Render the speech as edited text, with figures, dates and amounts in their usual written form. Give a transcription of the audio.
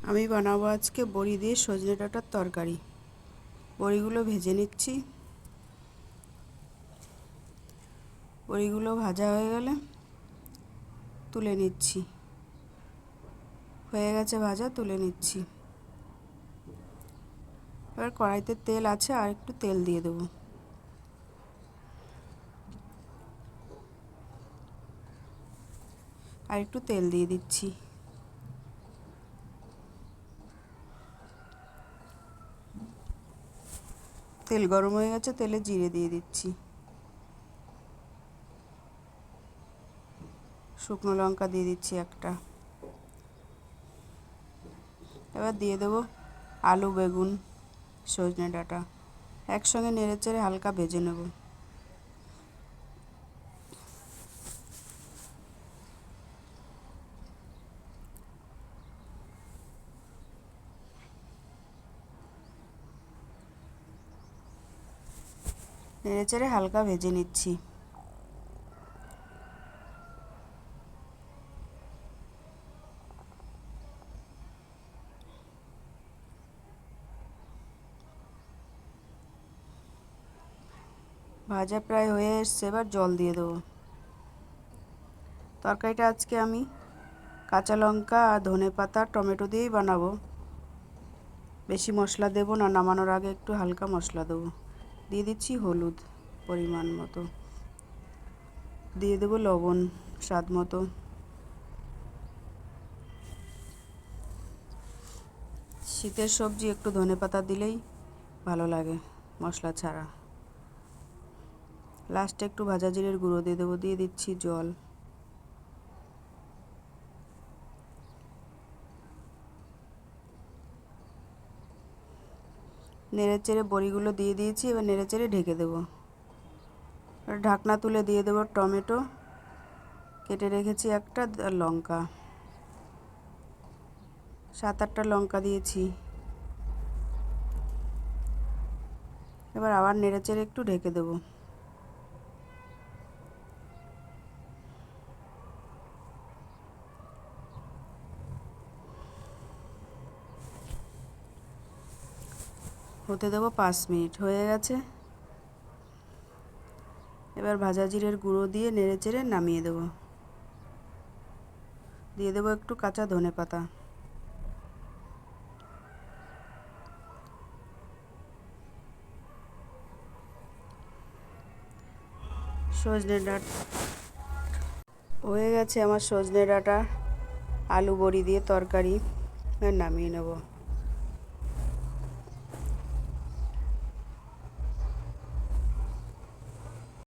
আমি বানাবো আজকে বড়ি দিয়ে সজনে ডাঁটার তরকারি। বড়িগুলো ভেজে নিচ্ছি। বড়িগুলো ভাজা হয়ে গেলে তুলে নিচ্ছি। হয়ে গেছে ভাজা, তুলে নিচ্ছি। এবার কড়াইতে তেল আছে, আর একটু তেল দিয়ে দেবো। আর একটু তেল দিয়ে দিচ্ছি। তেল গরম হয়ে গেছে, তেলে জিরে দিয়ে দিচ্ছি। শুকনো লঙ্কা দিয়ে দিচ্ছি একটা। এবার দিয়ে দেবো আলু, বেগুন, সজনে ডাঁটা একসঙ্গে নেড়েচেড়ে হালকা ভেজে নেব। নেড়েচেড়ে হালকা ভেজে নিচ্ছি। ভাজা প্রায় হয়ে এসছে, এবার জল দিয়ে দেবো। তরকারিটা আজকে আমি কাঁচা লঙ্কা আর ধনেপাতা টমেটো দিয়েই বানাবো। বেশি মশলা দেবো না, নামানোর আগে একটু হালকা মশলা দেবো। দিয়ে দিচ্ছি হলুদ পরিমাণ মতো, দিয়ে দেবো লবণ স্বাদ মতো। শীতের সবজি একটু ধনেপাতা দিলেই ভালো লাগে মশলা ছাড়া। লাস্টে একটু ভাজা জিরের গুঁড়ো দিয়ে দেবো। দিয়ে দিচ্ছি জল। নেড়েচেড়ে বড়িগুলো দিয়ে দিয়েছি, এবার নেড়েচেড়ে ঢেকে দেবো। ঢাকনা তুলে দিয়ে দেবো টমেটো কেটে রেখেছি একটা, লঙ্কা 7-8টা লঙ্কা দিয়েছি। এবার আবার নেড়েচেড়ে একটু ঢেকে দেবো। হতে দেবো 5 মিনিট। হয়ে গেছে। এবার ভাজা জিরের গুঁড়ো দিয়ে নেড়েচেড়ে নামিয়ে দেবো। দিয়ে দেবো একটু কাঁচা ধনেপাতা। সজনে ডাঁটা হয়ে গেছে আমার সজনে ডাঁটা আলু বড়ি দিয়ে তরকারি। নামিয়ে নেব।